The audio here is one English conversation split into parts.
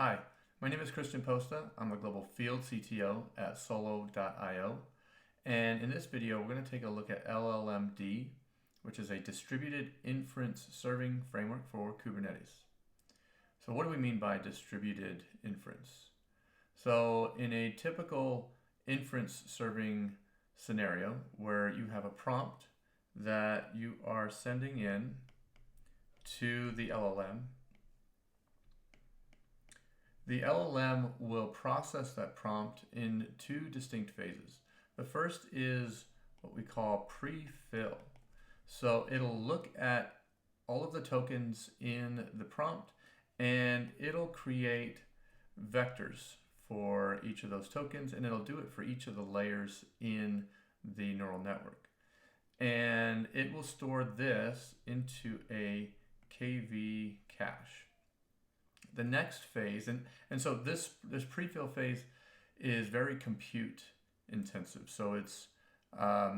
Hi, my name is Christian Posta. I'm a global field CTO at solo.io. And in this video, we're going to take a look at llm-d, which is a distributed inference serving framework for Kubernetes. So what do we mean by distributed inference? So in a typical inference serving scenario where you have a prompt that you are sending in to the LLM, the LLM will process that prompt in two distinct phases. The first is what we call pre-fill. So it'll look at all of the tokens in the prompt and it'll create vectors for each of those tokens, and it'll do it for each of the layers in the neural network. And it will store this into a KV cache. The next phase, and so this pre-fill phase is very compute intensive. So it's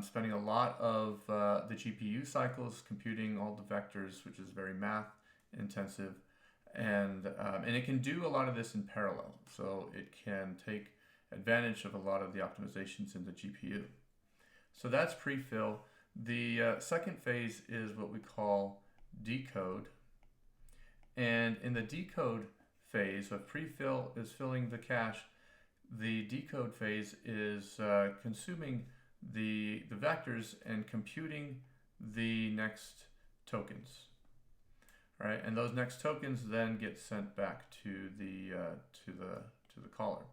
spending a lot of the GPU cycles computing all the vectors, which is very math intensive. And it can do a lot of this in parallel. So it can take advantage of a lot of the optimizations in the GPU. So that's pre-fill. The second phase is what we call decode. And in the decode phase, so pre-fill is filling the cache, the decode phase is consuming the vectors and computing the next tokens. All right, and those next tokens then get sent back to the caller.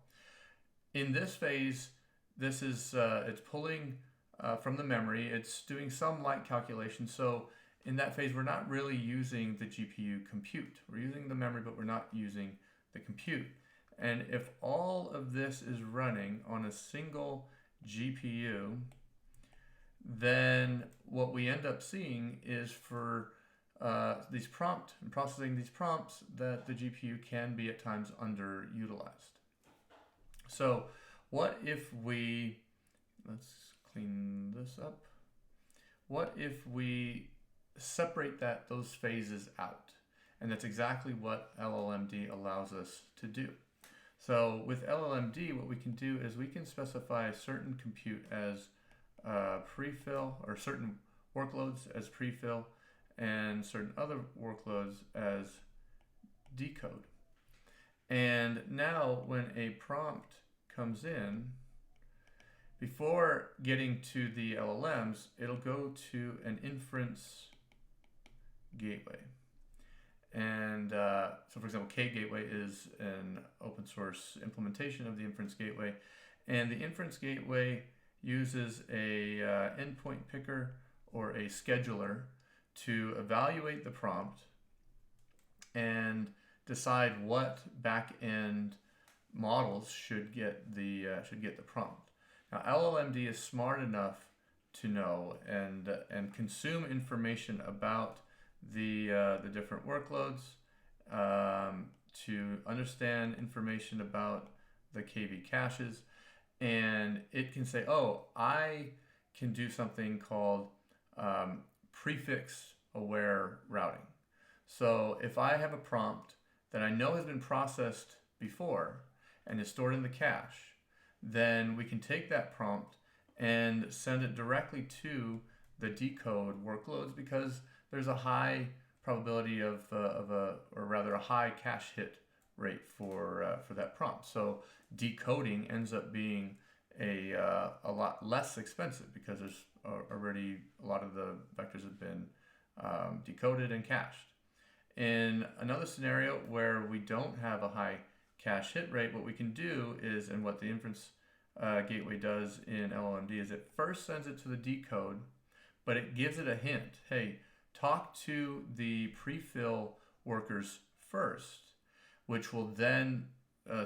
In this phase, this is it's pulling from the memory. It's doing some light calculation. So in that phase, we're not really using the GPU compute. We're using the memory, but we're not using the compute. And if all of this is running on a single GPU, then what we end up seeing is for processing these prompts, that the GPU can be at times underutilized. So what if we, let's clean this up. What if we separate those phases out? And that's exactly what llm-d allows us to do. So with llm-d, what we can do is we can specify certain compute as pre-fill, or certain workloads as pre-fill, and certain other workloads as decode. And now when a prompt comes in, before getting to the LLMs, it'll go to an inference gateway. And so for example, K-Gateway is an open source implementation of the inference gateway. And the inference gateway uses a endpoint picker or a scheduler to evaluate the prompt and decide what back-end models should get the prompt. Now, llm-d is smart enough to know and consume information about the different workloads, to understand information about the KV caches, and it can say, oh, I can do something called prefix aware routing. So if I have a prompt that I know has been processed before and is stored in the cache, then we can take that prompt and send it directly to the decode workloads, because there's a high probability or rather a high cache hit rate for that prompt. So decoding ends up being a lot less expensive, because there's already a lot of the vectors have been decoded and cached. In another scenario where we don't have a high cache hit rate, what we can do is, and what the inference gateway does in llm-d, is it first sends it to the decode, but it gives it a hint. Hey, talk to the pre-fill workers first, which will then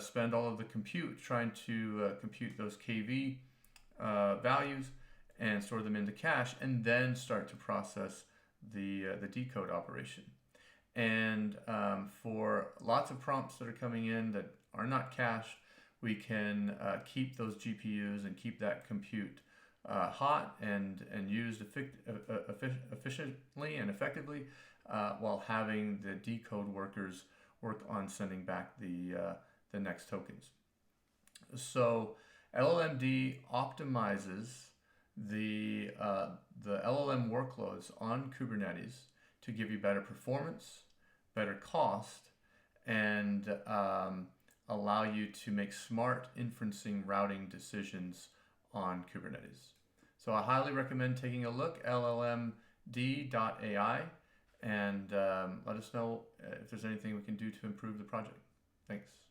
spend all of the compute trying to compute those KV values and store them into cache, and then start to process the decode operation. And for lots of prompts that are coming in that are not cached, we can keep those GPUs and keep that compute hot and used efficiently and effectively, while having the decode workers work on sending back the next tokens. So LLMD optimizes the LLM workloads on Kubernetes to give you better performance, better cost, and allow you to make smart inferencing routing decisions on Kubernetes. So I highly recommend taking a look, llm-d.ai, and let us know if there's anything we can do to improve the project. Thanks.